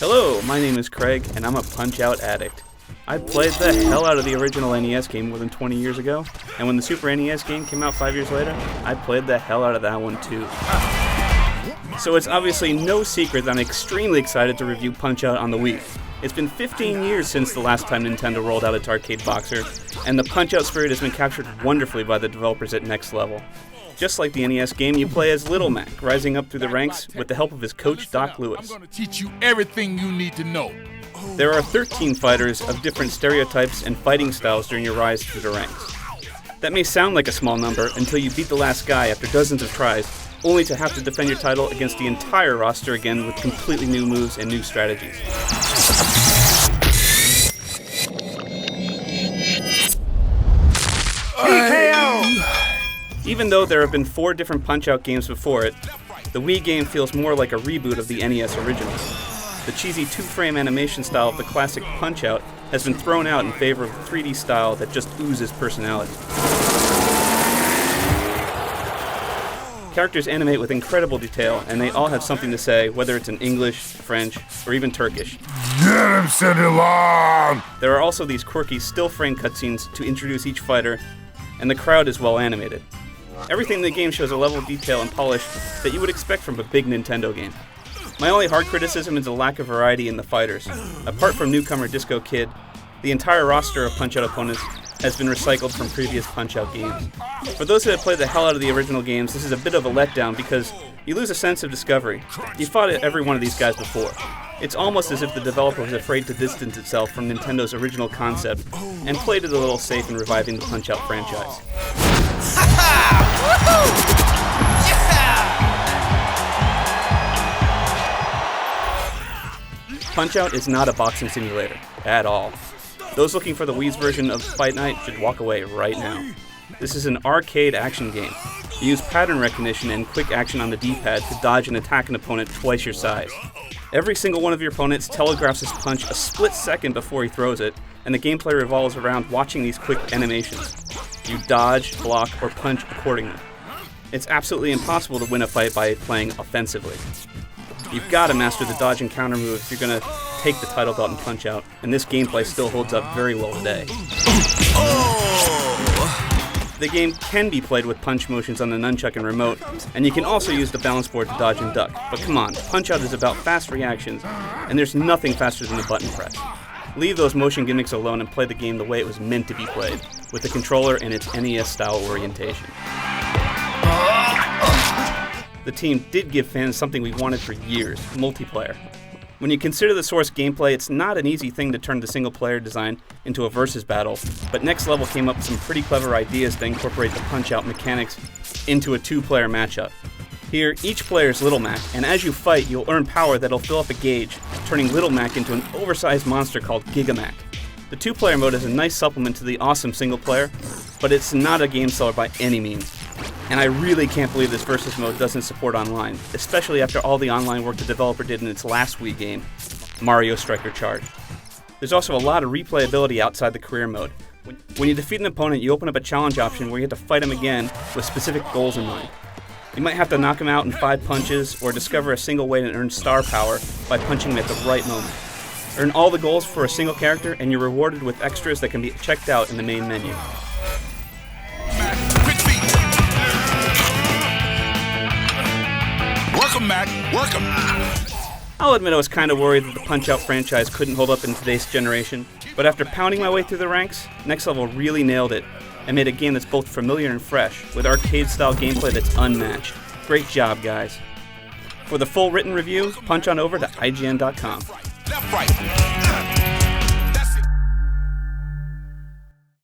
Hello, my name is Craig, and I'm a Punch-Out addict. I played the hell out of the original NES game more than 20 years ago, and when the Super NES game came out 5 years later, I played the hell out of that one too. So it's obviously no secret that I'm extremely excited to review Punch-Out on the Wii. It's been 15 years since the last time Nintendo rolled out its arcade boxer, and the Punch-Out spirit has been captured wonderfully by the developers at Next Level. Just like the NES game, you play as Little Mac, rising up through the ranks with the help of his coach, Doc Lewis. I'm going to teach you everything you need to know. There are 13 fighters of different stereotypes and fighting styles during your rise through the ranks. That may sound like a small number until you beat the last guy after dozens of tries, only to have to defend your title against the entire roster again with completely new moves and new strategies. Even though there have been 4 different Punch-Out games before it, the Wii game feels more like a reboot of the NES originals. The cheesy 2-frame animation style of the classic Punch-Out has been thrown out in favor of the 3D style that just oozes personality. Characters animate with incredible detail, and they all have something to say, whether it's in English, French, or even Turkish. Get him, Cinderella! There are also these quirky still-frame cutscenes to introduce each fighter, and the crowd is well animated. Everything in the game shows a level of detail and polish that you would expect from a big Nintendo game. My only hard criticism is the lack of variety in the fighters. Apart from newcomer Disco Kid, the entire roster of Punch-Out opponents has been recycled from previous Punch-Out games. For those that have played the hell out of the original games, this is a bit of a letdown because you lose a sense of discovery. You fought every one of these guys before. It's almost as if the developer was afraid to distance itself from Nintendo's original concept and played it a little safe in reviving the Punch-Out franchise. Punch-Out is not a boxing simulator, at all. Those looking for the Wii's version of Fight Night should walk away right now. This is an arcade action game. You use pattern recognition and quick action on the D-pad to dodge and attack an opponent twice your size. Every single one of your opponents telegraphs his punch a split second before he throws it, and the gameplay revolves around watching these quick animations. You dodge, block, or punch accordingly. It's absolutely impossible to win a fight by playing offensively. You've got to master the dodge and counter move if you're going to take the title belt in Punch-Out, and this gameplay still holds up very well today. The game can be played with punch motions on the nunchuck and remote, and you can also use the balance board to dodge and duck. But come on, Punch-Out is about fast reactions, and there's nothing faster than a button press. Leave those motion gimmicks alone and play the game the way it was meant to be played, with the controller and its NES-style orientation. The team did give fans something we wanted for years, multiplayer. When you consider the source gameplay, it's not an easy thing to turn the single-player design into a versus battle, but Next Level came up with some pretty clever ideas to incorporate the Punch-Out mechanics into a 2-player matchup. Here, each player is Little Mac, and as you fight, you'll earn power that'll fill up a gauge, turning Little Mac into an oversized monster called Gigamac. The 2-player mode is a nice supplement to the awesome single-player, but it's not a game seller by any means. And I really can't believe this versus mode doesn't support online, especially after all the online work the developer did in its last Wii game, Mario Striker Charge. There's also a lot of replayability outside the career mode. When you defeat an opponent, you open up a challenge option where you have to fight him again with specific goals in mind. You might have to knock him out in 5 punches, or discover a single way to earn star power by punching him at the right moment. Earn all the goals for a single character, and you're rewarded with extras that can be checked out in the main menu. Work 'em, Mac. Work 'em. I'll admit I was kind of worried that the Punch-Out franchise couldn't hold up in today's generation, but after pounding my way through the ranks, Next Level really nailed it and made a game that's both familiar and fresh, with arcade-style gameplay that's unmatched. Great job, guys. For the full written review, punch on over to IGN.com. Left, right.